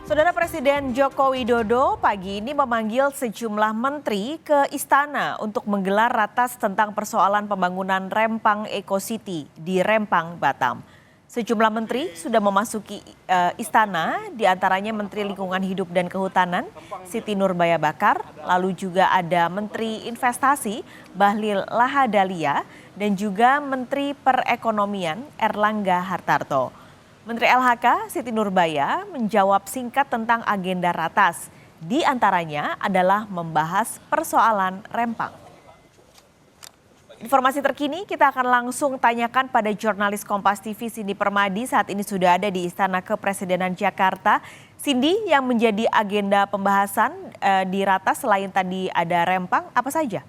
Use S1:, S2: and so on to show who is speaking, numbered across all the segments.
S1: Saudara Presiden Joko Widodo pagi ini memanggil sejumlah menteri ke istana untuk menggelar ratas tentang persoalan pembangunan Rempang Eco City di Rempang, Batam. Sejumlah menteri sudah memasuki istana, diantaranya Menteri Lingkungan Hidup dan Kehutanan Siti Nurbaya Bakar, lalu juga ada Menteri Investasi Bahlil Lahadalia dan juga Menteri Perekonomian Erlangga Hartarto. Menteri LHK Siti Nurbaya menjawab singkat tentang agenda ratas. Di antaranya adalah membahas persoalan Rempang. Informasi terkini kita akan langsung tanyakan pada jurnalis Kompas TV Cindy Permadi, saat ini sudah ada di Istana Kepresidenan Jakarta. Cindy, yang menjadi agenda pembahasan di ratas selain tadi ada Rempang, apa saja?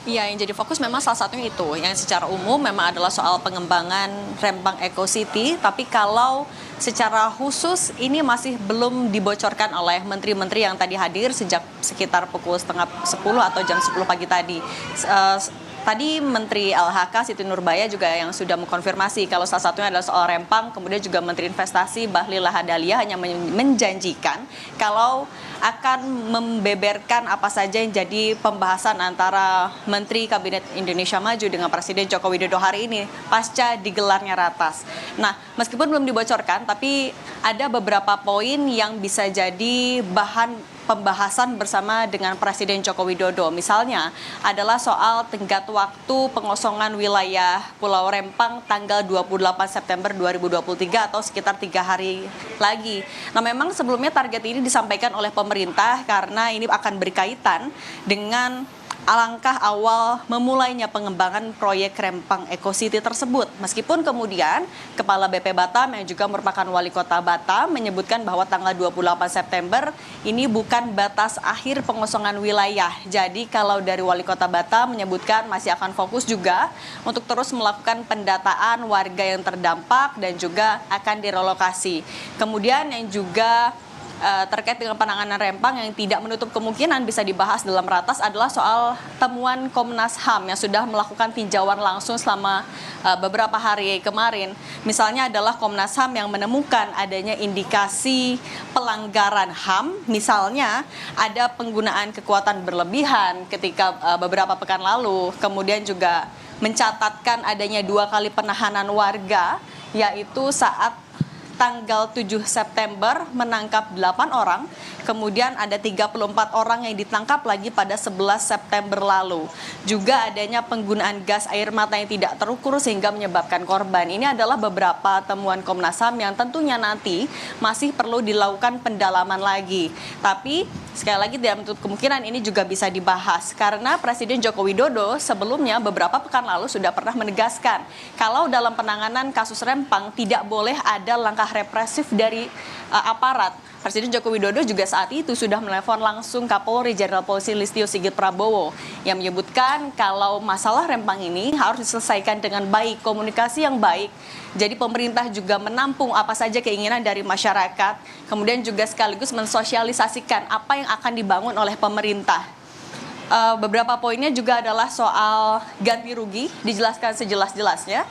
S2: Iya, yang jadi fokus memang salah satunya itu, yang secara umum memang adalah soal pengembangan Rempang Eco City, tapi kalau secara khusus ini masih belum dibocorkan oleh menteri-menteri yang tadi hadir sejak sekitar pukul setengah 10 atau jam 10 pagi tadi. Tadi Menteri LHK Siti Nurbaya juga yang sudah mengkonfirmasi kalau salah satunya adalah soal Rempang, kemudian juga Menteri Investasi Bahlil Lahadalia hanya menjanjikan kalau akan membeberkan apa saja yang jadi pembahasan antara Menteri Kabinet Indonesia Maju dengan Presiden Joko Widodo hari ini pasca digelarnya ratas. Nah, meskipun belum dibocorkan, tapi ada beberapa poin yang bisa jadi bahan pembahasan bersama dengan Presiden Joko Widodo. Misalnya adalah soal tenggat waktu pengosongan wilayah Pulau Rempang tanggal 28 September 2023 atau sekitar 3 hari lagi. Nah, memang sebelumnya target ini disampaikan oleh pemerintah karena ini akan berkaitan dengan alangkah awal memulainya pengembangan proyek Rempang Eco City tersebut. Meskipun kemudian Kepala BP Batam yang juga merupakan Wali Kota Batam menyebutkan bahwa tanggal 28 September ini bukan batas akhir pengosongan wilayah. Jadi kalau dari Wali Kota Batam menyebutkan masih akan fokus juga untuk terus melakukan pendataan warga yang terdampak dan juga akan direlokasi. Kemudian yang juga terkait dengan penanganan Rempang yang tidak menutup kemungkinan bisa dibahas dalam ratas adalah soal temuan Komnas HAM yang sudah melakukan tinjauan langsung selama beberapa hari kemarin. Misalnya adalah Komnas HAM yang menemukan adanya indikasi pelanggaran HAM, misalnya ada penggunaan kekuatan berlebihan ketika beberapa pekan lalu, kemudian juga mencatatkan adanya 2 kali penahanan warga, yaitu saat tanggal 7 September menangkap 8 orang, kemudian ada 34 orang yang ditangkap lagi pada 11 September lalu. Juga adanya penggunaan gas air mata yang tidak terukur sehingga menyebabkan korban. Ini adalah beberapa temuan Komnas HAM yang tentunya nanti masih perlu dilakukan pendalaman lagi. Tapi sekali lagi tidak menutup kemungkinan ini juga bisa dibahas karena Presiden Joko Widodo sebelumnya beberapa pekan lalu sudah pernah menegaskan kalau dalam penanganan kasus Rempang tidak boleh ada langkah represif dari aparat. Presiden Joko Widodo juga saat itu sudah menelpon langsung Kapolri Jenderal Polisi Listio Sigit Prabowo yang menyebutkan kalau masalah Rempang ini harus diselesaikan dengan baik, komunikasi yang baik. Jadi pemerintah juga menampung apa saja keinginan dari masyarakat, kemudian juga sekaligus mensosialisasikan apa yang akan dibangun oleh pemerintah. Beberapa poinnya juga adalah soal ganti rugi, dijelaskan sejelas-jelasnya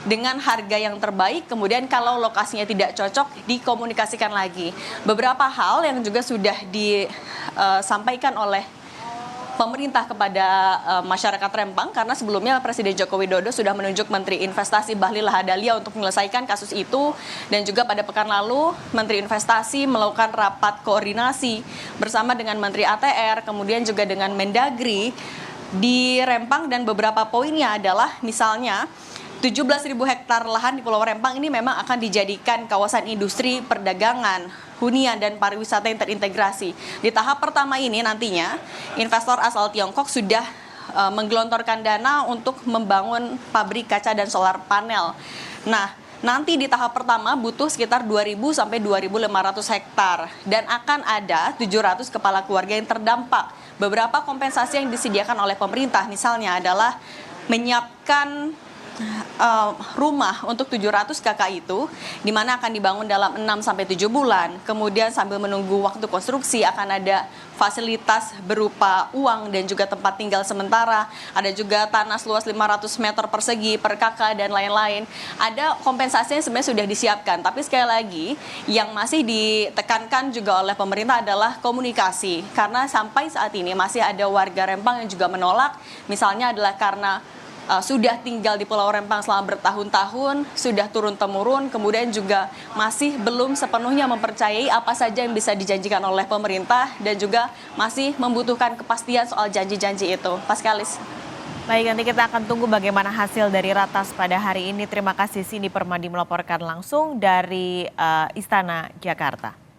S2: dengan harga yang terbaik, kemudian kalau lokasinya tidak cocok dikomunikasikan lagi. Beberapa hal yang juga sudah disampaikan oleh pemerintah kepada masyarakat Rempang karena sebelumnya Presiden Joko Widodo sudah menunjuk Menteri Investasi Bahlil Lahadalia untuk menyelesaikan kasus itu, dan juga pada pekan lalu Menteri Investasi melakukan rapat koordinasi bersama dengan Menteri ATR, kemudian juga dengan Mendagri di Rempang, dan beberapa poinnya adalah misalnya 17.000 hektar lahan di Pulau Rempang ini memang akan dijadikan kawasan industri, perdagangan, hunian, dan pariwisata yang terintegrasi. Di tahap pertama ini nantinya investor asal Tiongkok sudah menggelontorkan dana untuk membangun pabrik kaca dan solar panel. Nah, nanti di tahap pertama butuh sekitar 2.000 sampai 2.500 hektar dan akan ada 700 kepala keluarga yang terdampak. Beberapa kompensasi yang disediakan oleh pemerintah misalnya adalah menyiapkan rumah untuk 700 kakak itu, di mana akan dibangun dalam 6 sampai 7 bulan. Kemudian sambil menunggu waktu konstruksi akan ada fasilitas berupa uang dan juga tempat tinggal sementara. Ada juga tanah seluas 500 meter persegi per kakak dan lain-lain. Ada kompensasinya sebenarnya sudah disiapkan. Tapi sekali lagi yang masih ditekankan juga oleh pemerintah adalah komunikasi. Karena sampai saat ini masih ada warga Rempang yang juga menolak. Misalnya adalah karena sudah tinggal di Pulau Rempang selama bertahun-tahun, sudah turun-temurun, kemudian juga masih belum sepenuhnya mempercayai apa saja yang bisa dijanjikan oleh pemerintah dan juga masih membutuhkan kepastian soal janji-janji itu. Paskalis.
S1: Baik, nanti kita akan tunggu bagaimana hasil dari ratas pada hari ini. Terima kasih Cindy Permadi melaporkan langsung dari Istana Jakarta.